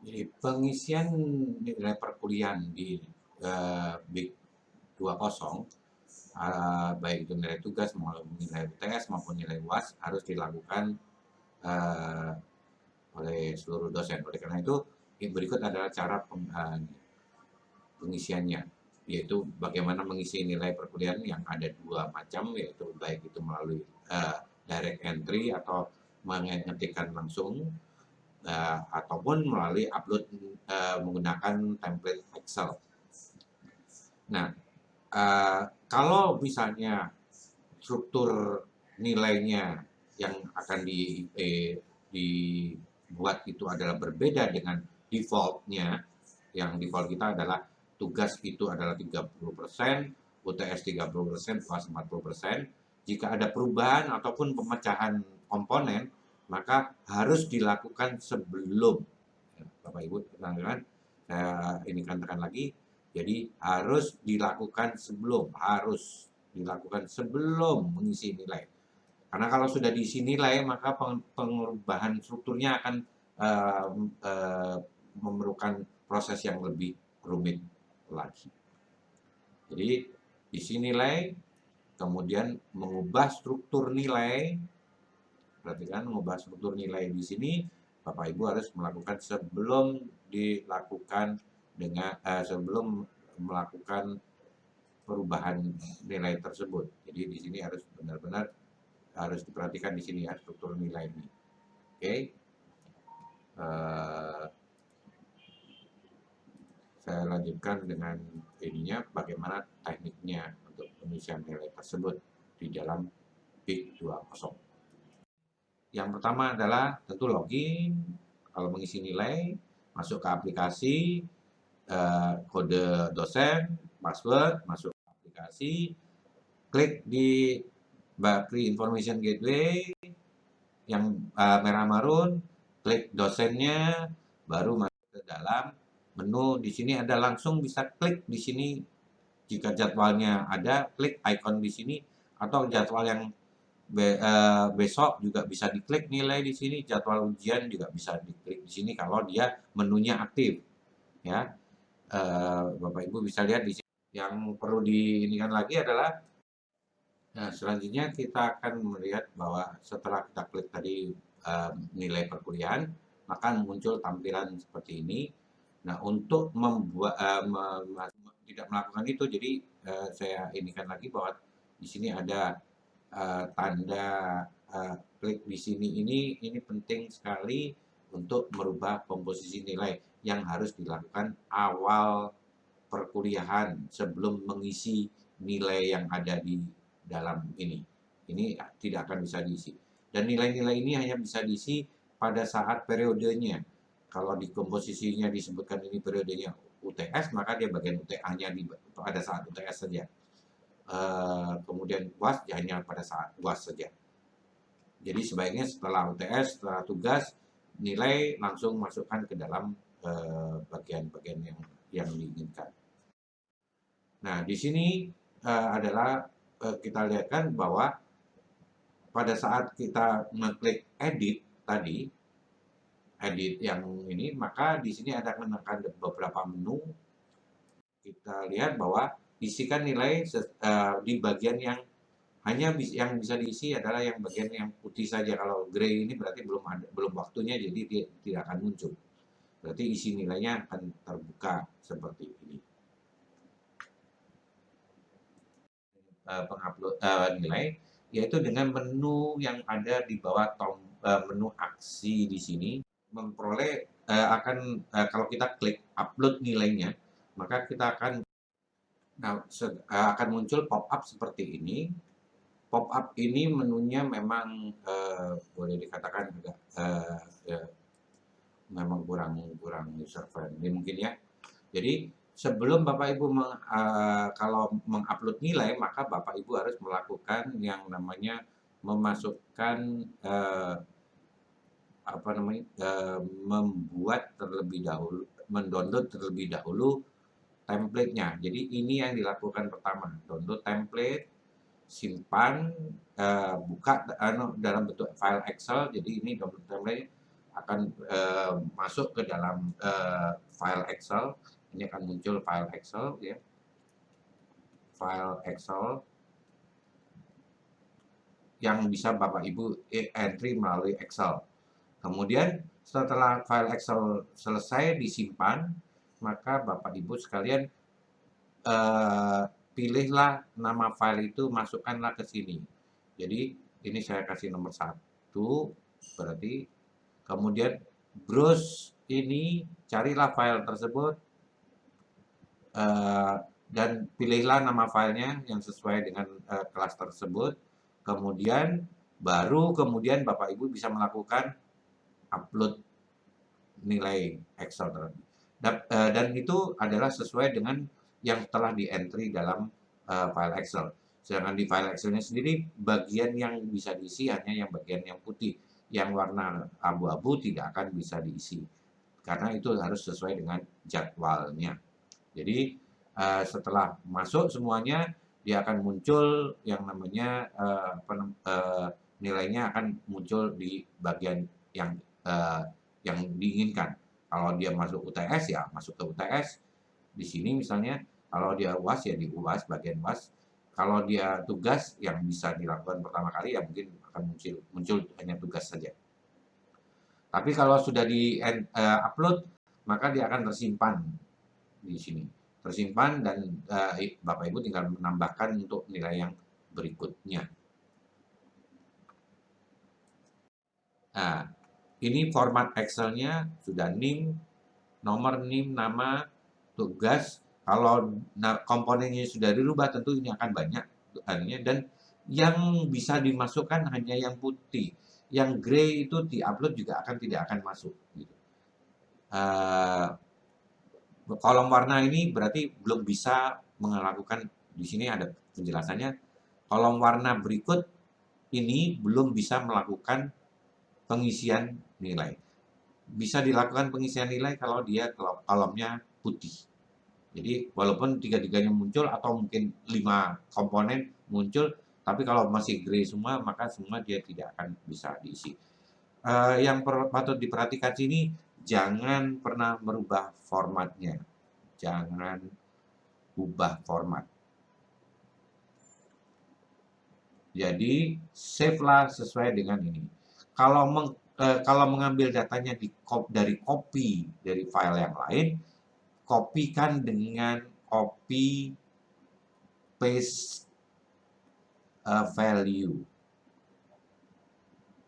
Jadi pengisian nilai perkuliahan di Big 20, baik itu nilai tugas maupun nilai UTS maupun nilai UAS harus dilakukan eh, oleh seluruh dosen. Oleh karena itu, berikut adalah cara pengisiannya, yaitu bagaimana mengisi nilai perkuliahan yang ada dua macam, yaitu baik itu melalui direct entry atau mengetikkan langsung, ataupun melalui upload menggunakan template Excel. Nah, kalau misalnya struktur nilainya yang akan dibuat itu adalah berbeda dengan defaultnya, yang default kita adalah tugas itu adalah 30%, UTS 30%, UAS 40%. Jika ada perubahan ataupun pemecahan komponen, maka harus dilakukan sebelum. Bapak Ibu, teman-teman, saya ini katakan lagi, jadi harus dilakukan sebelum mengisi nilai. Karena kalau sudah diisi nilai, maka perubahan strukturnya akan uh, uh, memerlukan proses yang lebih rumit lagi. Jadi isi nilai, kemudian mengubah struktur nilai. Perhatikan, mengubah struktur nilai di sini, Bapak Ibu harus melakukan sebelum dilakukan sebelum melakukan perubahan nilai tersebut. Jadi di sini harus benar-benar harus diperhatikan di sini ya struktur nilai ini. Oke, saya lanjutkan dengan ininya bagaimana tekniknya untuk pengisian nilai tersebut di dalam Big 20. Yang pertama adalah tentu login. Kalau mengisi nilai, masuk ke aplikasi, kode dosen, password, masuk ke aplikasi, klik di Bakri Information Gateway yang merah marun, klik dosennya, baru masuk ke dalam menu. Di sini ada langsung bisa klik di sini jika jadwalnya ada, klik icon di sini, atau jadwal yang besok juga bisa diklik nilai di sini, jadwal ujian juga bisa diklik di sini kalau dia menunya aktif ya. Bapak Ibu bisa lihat di sini. Yang perlu diinginkan lagi adalah selanjutnya kita akan melihat bahwa setelah kita klik tadi nilai perkuliahan, maka muncul tampilan seperti ini. Nah, untuk membuat tidak melakukan itu, jadi saya indikan lagi bahwa di sini ada tanda klik di sini, ini penting sekali untuk merubah komposisi nilai yang harus dilakukan awal perkuliahan sebelum mengisi nilai yang ada di dalam ini. Ini tidak akan bisa diisi. Dan nilai-nilai ini hanya bisa diisi pada saat periodenya. Kalau di komposisinya disebutkan ini periodenya UTS, maka dia bagian UTA-nya pada saat UTS saja. Kemudian UAS hanya pada saat UAS saja. Jadi sebaiknya setelah UTS, setelah tugas, nilai langsung masukkan ke dalam bagian-bagian yang diinginkan. Nah, di sini adalah kita lihatkan bahwa pada saat kita mengklik edit tadi, edit yang ini, maka di sini ada menekan beberapa menu. Kita lihat bahwa isikan nilai di bagian yang hanya yang bisa diisi adalah yang bagian yang putih saja. Kalau gray ini berarti belum waktunya, jadi dia tidak akan muncul. Berarti isi nilainya akan terbuka seperti ini. Pengupload nilai, yaitu dengan menu yang ada di bawah menu aksi di sini, memperoleh kalau kita klik upload nilainya, maka kita akan muncul pop up seperti ini. Pop up ini menunya memang boleh dikatakan agak memang kurang user friendly mungkin ya. Jadi sebelum Bapak Ibu kalau mengupload nilai, maka Bapak Ibu harus melakukan yang namanya memasukkan membuat terlebih dahulu, mendownload terlebih dahulu template-nya. Jadi ini yang dilakukan pertama, download template, simpan, buka dalam bentuk file Excel. Jadi ini download template, akan masuk ke dalam file Excel. Ini akan muncul file Excel ya. File Excel yang bisa Bapak Ibu entry melalui Excel. Kemudian setelah file Excel selesai disimpan, maka Bapak Ibu sekalian pilihlah nama file itu, masukkanlah ke sini. Jadi ini saya kasih nomor 1, berarti kemudian browse ini, carilah file tersebut dan pilihlah nama filenya yang sesuai dengan kelas tersebut. Kemudian kemudian Bapak Ibu bisa melakukan upload nilai Excel tadi. Dan itu adalah sesuai dengan yang telah di entry dalam file Excel. Sedangkan di file Excelnya sendiri, bagian yang bisa diisi hanya yang bagian yang putih. Yang warna abu-abu tidak akan bisa diisi. Karena itu harus sesuai dengan jadwalnya. Jadi setelah masuk semuanya, dia akan muncul yang namanya nilainya akan muncul di bagian yang diinginkan. Kalau dia masuk UTS ya masuk ke UTS di sini misalnya. Kalau dia UAS ya di UAS, bagian UAS. Kalau dia tugas yang bisa dilakukan pertama kali ya mungkin akan muncul hanya tugas saja. Tapi kalau sudah di upload, maka dia akan tersimpan di sini. Tersimpan dan Bapak Ibu tinggal menambahkan untuk nilai yang berikutnya. Nah, ini format Excel-nya sudah NIM, nomor NIM, nama, tugas. Kalau komponennya sudah dirubah, tentu ini akan banyak dan yang bisa dimasukkan hanya yang putih. Yang grey itu di-upload juga tidak akan masuk. Gitu. Kolom warna ini berarti belum bisa melakukan, di sini ada penjelasannya. Kolom warna berikut ini belum bisa melakukan pengisian nilai. Bisa dilakukan pengisian nilai kalau dia kolomnya putih. Jadi walaupun tiga-tiganya muncul atau mungkin 5 komponen muncul, tapi kalau masih grey semua, maka semua dia tidak akan bisa diisi. Yang patut diperhatikan sini, jangan pernah merubah formatnya. Jangan ubah format. Jadi save-lah sesuai dengan ini. Kalau mengambil datanya dari copy dari file yang lain, kopikan dengan copy paste value.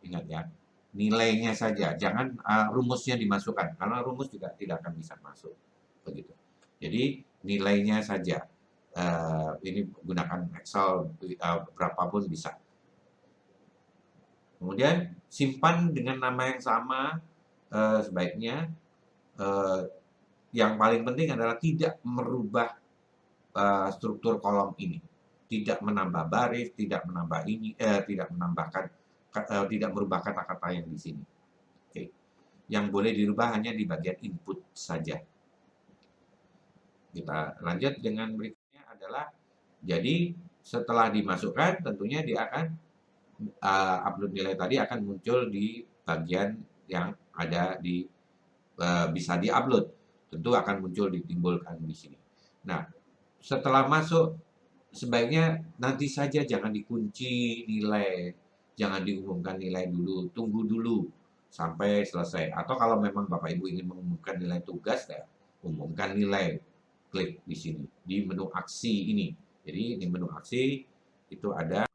Ingat ya, nilainya saja, jangan rumusnya dimasukkan, karena rumus juga tidak akan bisa masuk. Begitu. Jadi nilainya saja. Ini gunakan Excel berapapun bisa. Kemudian simpan dengan nama yang sama sebaiknya. Yang paling penting adalah tidak merubah struktur kolom ini, tidak menambah baris, tidak menambah ini, tidak merubah kata-kata yang di sini. Oke. Yang boleh dirubah hanya di bagian input saja. Kita lanjut dengan berikutnya adalah, jadi setelah dimasukkan tentunya dia akan upload nilai tadi akan muncul di bagian yang ada di bisa diupload, tentu akan muncul ditimbulkan di sini. Nah, setelah masuk sebaiknya nanti saja, jangan dikunci nilai, jangan diumumkan nilai dulu, tunggu dulu sampai selesai. Atau kalau memang Bapak Ibu ingin mengumumkan nilai tugas, ya umumkan nilai, klik di sini di menu aksi ini. Jadi di menu aksi itu ada